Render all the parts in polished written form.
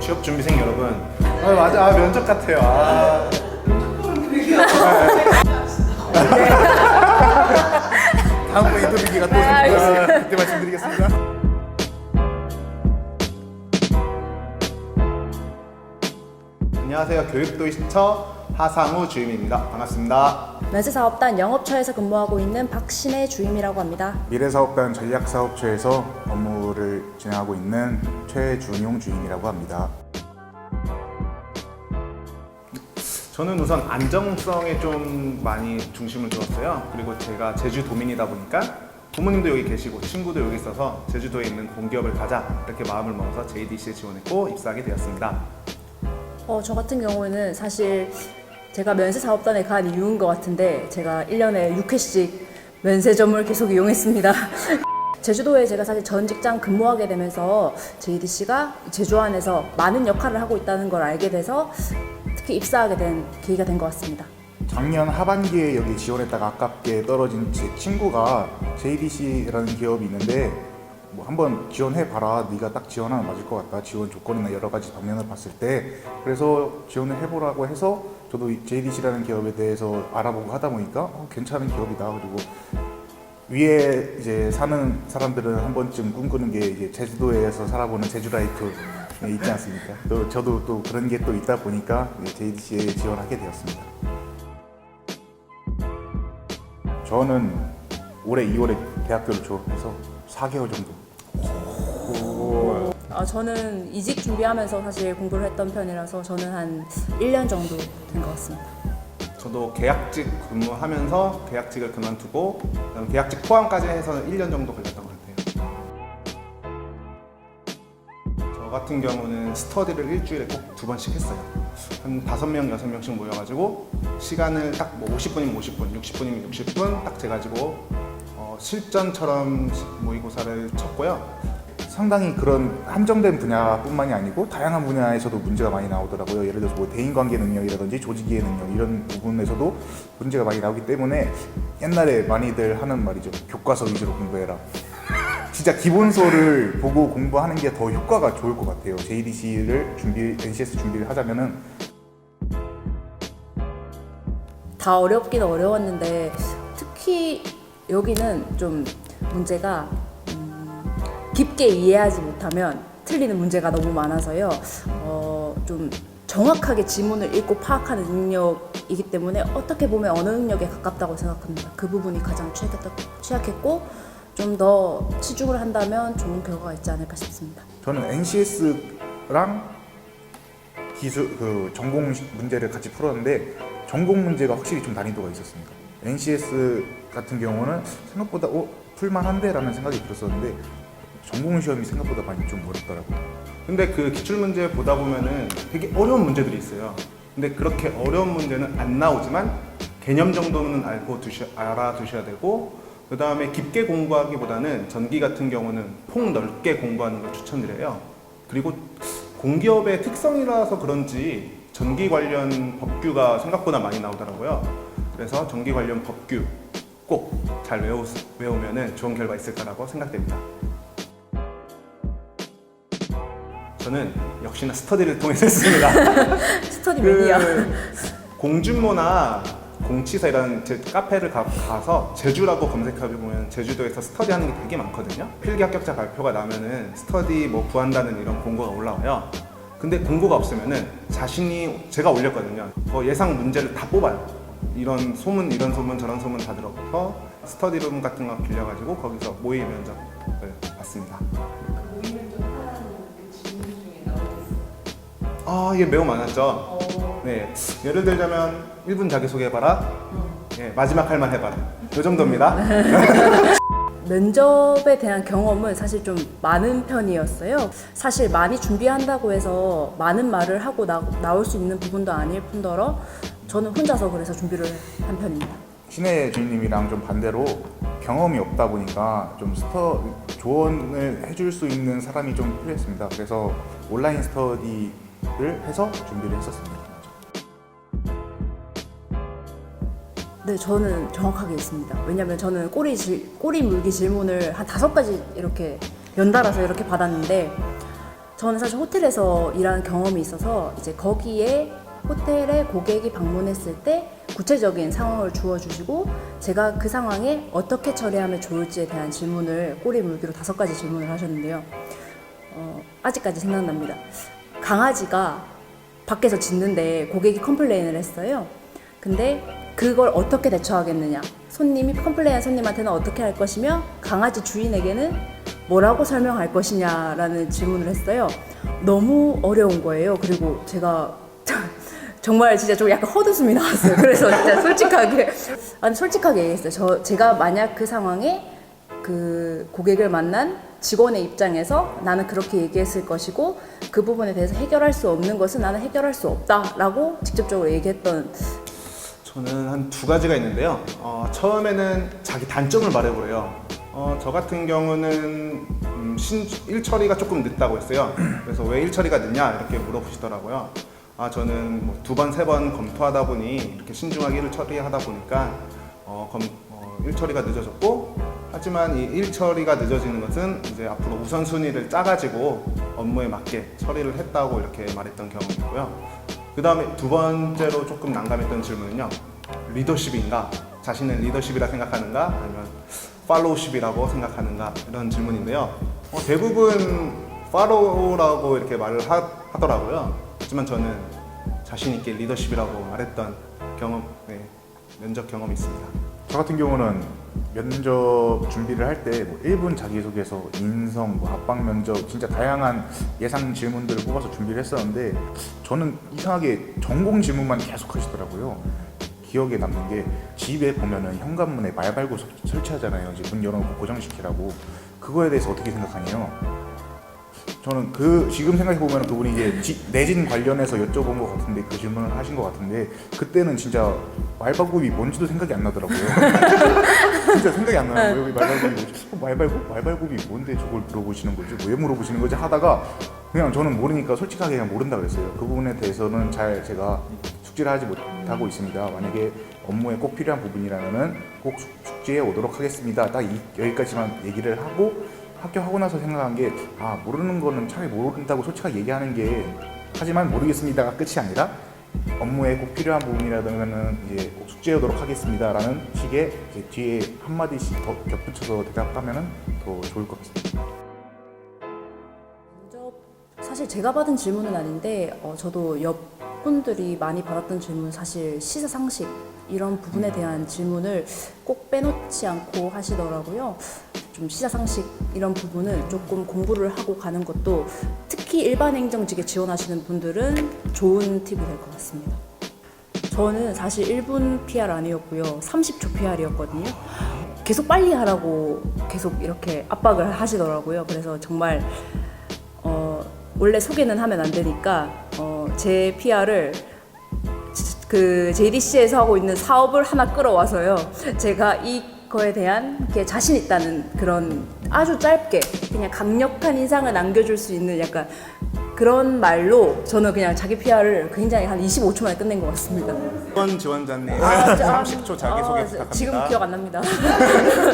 취업 준비생 여러분. 맞아. 면접 같아요. 다음번 인터뷰 기가 또 있으니까 그때 말씀드리겠습니다. 안녕하세요. 교육도시처 하상우 주임입니다. 반갑습니다. 면세사업단 영업처에서 근무하고 있는 박신혜 주임이라고 합니다. 미래사업단 전략사업처에서 업무를 진행하고 있는 최준용 주임이라고 합니다. 저는 우선 안정성에 좀 많이 중심을 두었어요. 그리고 제가 제주도민이다 보니까 부모님도 여기 계시고 친구도 여기 있어서 제주도에 있는 공기업을 가자 이렇게 마음을 먹어서 JDC에 지원했고 입사하게 되었습니다. 저 같은 경우에는 사실 제가 면세사업단에 간 이유인 것 같은데 제가 1년에 6회씩 면세점을 계속 이용했습니다. 제주도에 제가 사실 전 직장 근무하게 되면서 JDC가 제주 안에서 많은 역할을 하고 있다는 걸 알게 돼서 특히 입사하게 된 계기가 된 것 같습니다. 작년 하반기에 여기 지원했다가 아깝게 떨어진 제 친구가 JDC라는 기업이 있는데 뭐 한번 지원해봐라, 네가 딱 지원하면 맞을 것 같다, 지원 조건이나 여러 가지 방면을 봤을 때, 그래서 지원을 해보라고 해서 저도 JDC라는 기업에 대해서 알아보고 하다 보니까 괜찮은 기업이다. 그리고 위에 이제 사는 사람들은 한 번쯤 꿈꾸는 게 이제 제주도에서 살아보는 제주 라이프 있지 않습니까? 또 저도 또 그런 게 또 있다 보니까 JDC에 지원하게 되었습니다. 저는 올해 2월에 대학교를 졸업해서 4개월 정도. 저는 이직 준비하면서 사실 공부를 했던 편이라서 저는 한 1년 정도 된 것 같습니다. 저도 계약직 근무하면서 계약직을 그만두고 그다음에 계약직 포함까지 해서 1년 정도 걸렸던 것 같아요. 저 같은 경우는 스터디를 일주일에 꼭 2번씩 했어요. 한 5명, 6명씩 모여가지고 시간을 딱 뭐 50분이면 50분, 60분이면 60분 딱 재가지고 실전처럼 모의고사를 쳤고요. 상당히 그런 한정된 분야뿐만이 아니고 다양한 분야에서도 문제가 많이 나오더라고요. 예를 들어서 뭐 대인관계 능력이라든지 조직이해 능력 이런 부분에서도 문제가 많이 나오기 때문에 옛날에 많이들 하는 말이죠. 교과서 위주로 공부해라. 진짜 기본서를 보고 공부하는 게 더 효과가 좋을 것 같아요. JDC를 NCS 준비를 하자면은. 다 어렵긴 어려웠는데 특히 여기는 좀 문제가 깊게 이해하지 못하면 틀리는 문제가 너무 많아서요. 좀 정확하게 지문을 읽고 파악하는 능력이기 때문에 어떻게 보면 언어 능력에 가깝다고 생각합니다. 그 부분이 가장 취약했고 좀 더 치중을 한다면 좋은 결과가 있지 않을까 싶습니다. 저는 NCS랑 기술 전공 문제를 같이 풀었는데 전공 문제가 확실히 좀 난이도가 있었습니다. NCS 같은 경우는 생각보다 풀만한데 라는 생각이 들었었는데 전공 시험이 생각보다 많이 좀 어렵더라고요. 근데 그 기출문제 보다 보면은 되게 어려운 문제들이 있어요. 근데 그렇게 어려운 문제는 안 나오지만 개념 정도는 알아두셔야 되고, 그 다음에 깊게 공부하기보다는 전기 같은 경우는 폭 넓게 공부하는 걸 추천드려요. 그리고 공기업의 특성이라서 그런지 전기 관련 법규가 생각보다 많이 나오더라고요. 그래서 전기 관련 법규 꼭 잘 외우면은 좋은 결과 있을 거라고 생각됩니다. 저는 역시나 스터디를 통해서 했습니다. 스터디 매니아. 공준모나 공치사 이런 카페를 가서 제주라고 검색해보면 제주도에서 스터디하는 게 되게 많거든요. 필기 합격자 발표가 나면은 스터디 뭐 구한다는 이런 공고가 올라와요. 근데 공고가 없으면은 자신이 제가 올렸거든요. 예상 문제를 다 뽑아요. 이런 소문 저런 소문 다 들어서 스터디룸 같은 거 빌려가지고 거기서 모의 면접을 봤습니다. 이게 매우 많았죠. 네, 예를 들자면 1분 자기소개해봐라. 예, 마지막 할 말 해봐라. 이 정도입니다. 면접에 대한 경험은 사실 좀 많은 편이었어요. 사실 많이 준비한다고 해서 많은 말을 하고 나올 수 있는 부분도 아닐 뿐더러 저는 혼자서 그래서 준비를 한 편입니다. 신혜 주임님이랑 좀 반대로 경험이 없다 보니까 좀 조언을 해줄 수 있는 사람이 좀 필요했습니다. 그래서 온라인 스터디를 해서 준비를 했었습니다. 네, 저는 정확하게 있습니다. 왜냐면 저는 꼬리 물기 질문을 한 5가지 이렇게 연달아서 이렇게 받았는데 저는 사실 호텔에서 일하는 경험이 있어서 이제 거기에 호텔에 고객이 방문했을 때 구체적인 상황을 주어주시고 제가 그 상황에 어떻게 처리하면 좋을지에 대한 질문을 꼬리 물기로 5가지 질문을 하셨는데요. 아직까지 생각납니다. 강아지가 밖에서 짖는데 고객이 컴플레인을 했어요. 근데 그걸 어떻게 대처하겠느냐, 손님이 컴플레인한 손님한테는 어떻게 할 것이며 강아지 주인에게는 뭐라고 설명할 것이냐라는 질문을 했어요. 너무 어려운 거예요. 그리고 제가 정말 진짜 좀 약간 헛웃음이 나왔어요. 그래서 진짜 솔직하게 얘기했어요. 제가 만약 그 상황에 그 고객을 만난 직원의 입장에서 나는 그렇게 얘기했을 것이고 그 부분에 대해서 해결할 수 없는 것은 나는 해결할 수 없다라고 직접적으로 얘기했던. 저는 한 2가지가 있는데요. 처음에는 자기 단점을 말해보래요. 저 같은 경우는 일 처리가 조금 늦다고 했어요. 그래서 왜 일 처리가 늦냐 이렇게 물어보시더라고요. 저는 뭐 2번, 3번 검토하다 보니 이렇게 신중하게 일을 처리하다 보니까 일 처리가 늦어졌고, 하지만 이 일 처리가 늦어지는 것은 이제 앞으로 우선순위를 짜가지고 업무에 맞게 처리를 했다고 이렇게 말했던 경험이 있고요. 그 다음에 2번째로 조금 난감했던 질문은요. 리더십인가? 자신은 리더십이라 생각하는가? 아니면 팔로우십이라고 생각하는가? 이런 질문인데요. 대부분 팔로우라고 이렇게 말을 하더라고요. 하지만 저는 자신 있게 리더십이라고 말했던 면접 경험이 있습니다. 저 같은 경우는 면접 준비를 할 때 뭐 1분 자기소개서, 인성, 뭐 압박 면접, 진짜 다양한 예상 질문들을 뽑아서 준비를 했었는데 저는 이상하게 전공 질문만 계속 하시더라고요. 기억에 남는 게 집에 보면은 현관문에 말발굽 설치하잖아요. 이제 문 열어놓고 고정시키라고. 그거에 대해서 어떻게 생각하냐요? 저는 지금 생각해 보면 그분이 이제 내진 관련해서 여쭤본 것 같은데, 그 질문을 하신 것 같은데, 그때는 진짜 말발굽이 뭔지도 생각이 안 나더라고요. 진짜 생각이 안 나는 거예요. 말발굽이 뭔데 저걸 물어보시는 거지? 뭐 왜 물어보시는 거지? 하다가 그냥 저는 모르니까 솔직하게 그냥 모른다 그랬어요. 그 부분에 대해서는 잘 제가 숙지를 하지 못하고 있습니다. 만약에 업무에 꼭 필요한 부분이라면은 꼭 숙지해 오도록 하겠습니다. 딱 여기까지만 얘기를 하고, 합격하고 나서 생각한 게, 모르는 거는 차라리 모른다고 솔직하게 얘기하는 게, 하지만 모르겠습니다가 끝이 아니라 업무에 꼭 필요한 부분이라면은 이제 꼭 숙지하도록 하겠습니다라는 식의 이제 뒤에 한마디씩 더 겹붙여서 대답하면은 더 좋을 것 같습니다. 사실 제가 받은 질문은 아닌데 저도 옆 분들이 많이 받았던 질문, 사실 시사상식 이런 부분에 대한 질문을 꼭 빼놓지 않고 하시더라고요. 좀 시사상식 이런 부분을 조금 공부를 하고 가는 것도 특히 일반 행정직에 지원하시는 분들은 좋은 팁이 될 것 같습니다. 저는 사실 1분 PR 아니었고요. 30초 PR이었거든요. 계속 빨리 하라고 계속 이렇게 압박을 하시더라고요. 그래서 정말 원래 소개는 하면 안 되니까 제 PR을 그 JDC에서 하고 있는 사업을 하나 끌어와서요. 제가 이거에 대한 게 자신 있다는 그런 아주 짧게 그냥 강력한 인상을 남겨줄 수 있는 약간 그런 말로 저는 그냥 자기 PR을 굉장히 한 25초 만에 끝낸 것 같습니다. 이번 지원자님 30초 자기소개 부탁합니다. 지금 기억 안 납니다.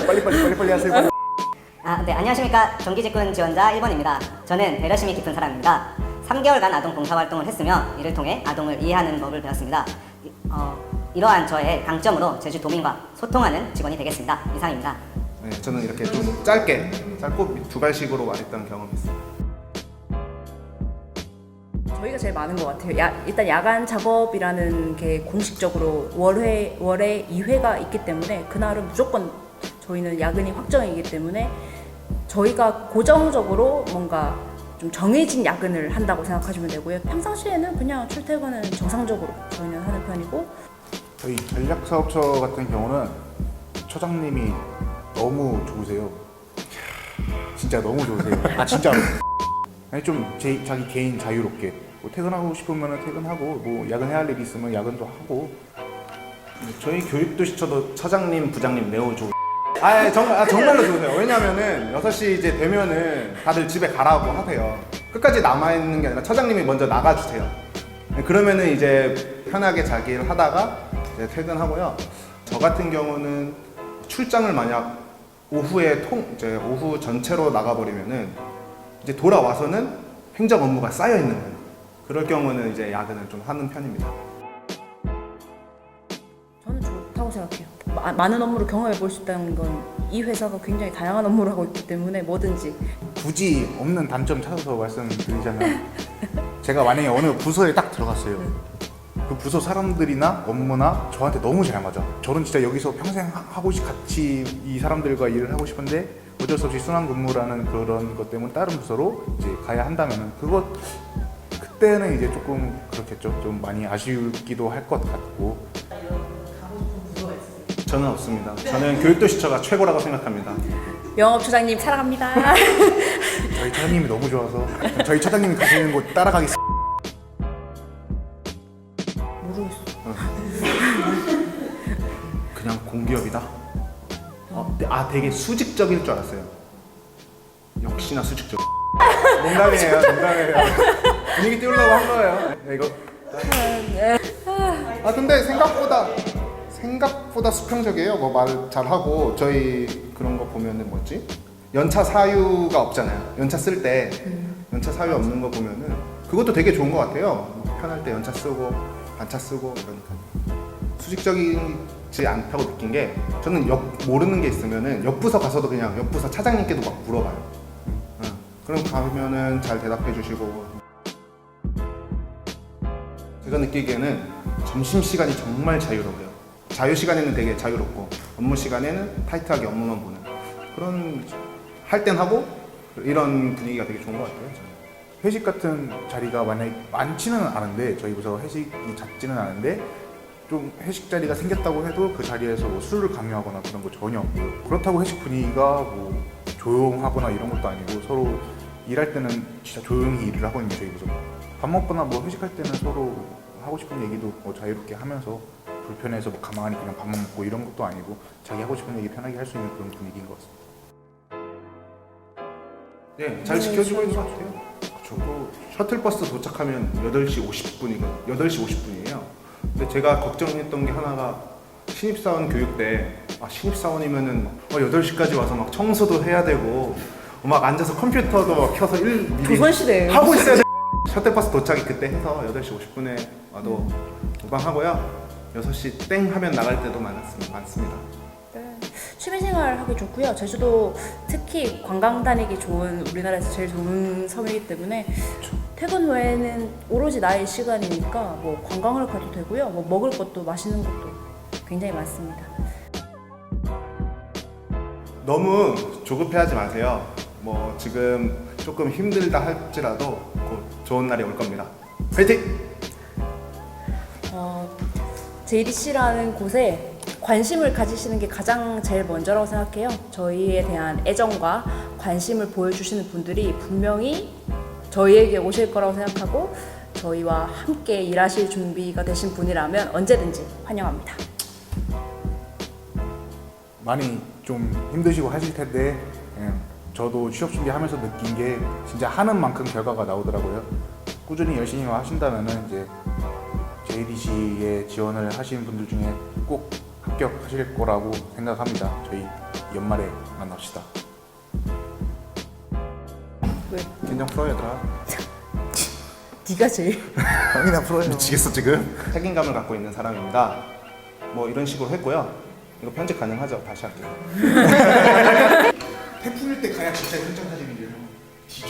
빨리 하세요. 네, 안녕하십니까. 정기직군 지원자 1번입니다. 저는 배려심이 깊은 사람입니다. 3개월간 아동 봉사활동을 했으며 이를 통해 아동을 이해하는 법을 배웠습니다. 이러한 저의 강점으로 제주도민과 소통하는 직원이 되겠습니다. 이상입니다. 네, 저는 이렇게 좀 짧고 2발식으로 말했던 경험이 있습니다. 저희가 제일 많은 것 같아요. 일단 야간 작업이라는 게 공식적으로 월에 2회가 있기 때문에 그날은 무조건 저희는 야근이 확정이기 때문에 저희가 고정적으로 뭔가 좀 정해진 야근을 한다고 생각하시면 되고요. 평상시에는 그냥 출퇴근은 정상적으로 저희는 하는 편이고. 저희 전략사업처 같은 경우는 처장님이 너무 좋으세요. 진짜 너무 좋으세요. 진짜로. 아니 좀 자기 개인 자유롭게 뭐 퇴근하고 싶으면 퇴근하고, 뭐 야근해야 할 일이 있으면 야근도 하고. 저희 교육도시처도 처장님, 부장님 매우 좋은. 정말로 좋으세요. 왜냐면은 6시 이제 되면은 다들 집에 가라고 하세요. 끝까지 남아있는 게 아니라 처장님이 먼저 나가주세요. 그러면은 이제 편하게 자기 일 하다가 이제 퇴근하고요. 저 같은 경우는 출장을 만약 오후에 이제 오후 전체로 나가버리면은 이제 돌아와서는 행정 업무가 쌓여 있는 거예요. 그럴 경우는 이제 야근을 좀 하는 편입니다. 저는 좋다고 생각해요. 많은 업무를 경험해 볼 수 있다는 건 이 회사가 굉장히 다양한 업무를 하고 있기 때문에 뭐든지. 굳이 없는 단점 찾아서 말씀드리자면 제가 만약에 어느 부서에 딱 들어갔어요. 그 부서 사람들이나 업무나 저한테 너무 잘 맞아. 저는 진짜 여기서 평생 같이 이 사람들과 일을 하고 싶은데 어쩔 수 없이 순환 근무라는 그런 것 때문에 다른 부서로 이제 가야 한다면은 그때는 이제 조금 그렇겠죠. 좀 많이 아쉽기도 할 것 같고. 저는 없습니다. 저는 교육도시처가 최고라고 생각합니다. 영업처장님 사랑합니다. 저희 차장님이 너무 좋아서 저희 차장님이 가시는 곳 따라가기. 모르겠어. 그냥 공기업이다. 되게 수직적일 줄 알았어요. 역시나 수직적. 농담이에요, 농담이에요. 분위기 띄우려고 한 거예요. 이거. 근데 생각보다 수평적이에요. 뭐 말 잘하고 저희 그런 거 보면은 뭐지? 연차 사유가 없잖아요. 연차 쓸 때 연차 사유 없는 거 보면은 그것도 되게 좋은 것 같아요. 편할 때 연차 쓰고 반차 쓰고 이러니까 수직적이지 않다고 느낀 게 저는 모르는 게 있으면은 옆 부서 가서도 그냥 옆 부서 차장님께도 막 물어봐요. 그럼 가면은 잘 대답해 주시고 제가 느끼기에는 점심 시간이 정말 자유로워요. 자유 시간에는 되게 자유롭고 업무 시간에는 타이트하게 업무만 보는 그런 할 땐 하고 이런 분위기가 되게 좋은 것 같아요. 저는. 회식 같은 자리가 만약에 많지는 않은데 저희 부서 회식이 잦지는 않은데 좀 회식 자리가 생겼다고 해도 그 자리에서 뭐 술을 강요하거나 그런 거 전혀 없고요. 그렇다고 회식 분위기가 뭐 조용하거나 이런 것도 아니고 서로 일할 때는 진짜 조용히 일을 하거든요. 저희 부서 밥 먹거나 뭐 회식할 때는 서로 하고 싶은 얘기도 뭐 자유롭게 하면서 불편해서 뭐 가만히 그냥 밥만 먹고 이런 것도 아니고 자기 하고 싶은 얘기 편하게 할 수 있는 그런 분위기인 것 같습니다. 네, 잘 지켜주고 있는 것 같아요. 그렇죠. 또 셔틀버스 도착하면 8시 50분이거든요. 8시 50분이에요. 근데 제가 걱정했던 게 하나가 신입사원 교육 때 신입사원이면은 8시까지 와서 막 청소도 해야 되고 막 앉아서 컴퓨터도 막 켜서 미리 조선시대예요. 하고 있어야 돼. 셔틀버스 도착이 그때 해서 8시 50분에 와도 무방하고요. 6시 땡 하면 나갈 때도 많습니다. 네. 취미생활 하기 좋고요. 제주도 특히 관광 다니기 좋은 우리나라에서 제일 좋은 섬이기 때문에 퇴근 후에는 오로지 나의 시간이니까 뭐 관광을 가도 되고요. 뭐 먹을 것도 맛있는 것도 굉장히 많습니다. 너무 조급해하지 마세요. 뭐 지금 조금 힘들다 할지라도 곧 좋은 날이 올 겁니다. 화이팅! JDC라는 곳에 관심을 가지시는 게 가장 제일 먼저라고 생각해요. 저희에 대한 애정과 관심을 보여주시는 분들이 분명히 저희에게 오실 거라고 생각하고 저희와 함께 일하실 준비가 되신 분이라면 언제든지 환영합니다. 많이 좀 힘드시고 하실 텐데 저도 취업 준비하면서 느낀 게 진짜 하는 만큼 결과가 나오더라고요. 꾸준히 열심히 하신다면은 이제 JDC에 지원을 하신 분들 중에 꼭 합격하실 거라고 생각합니다. 저희 연말에 만납시다. 왜? 긴장 풀어요, 얘들아. 네가 제일 형이나 풀어요. 미치겠어 지금. 책임감을 갖고 있는 사람입니다. 뭐 이런 식으로 했고요. 이거 편집 가능하죠? 다시 할게요. 태풍일 때 가야 진짜 현장 사진이래요. 뒤져.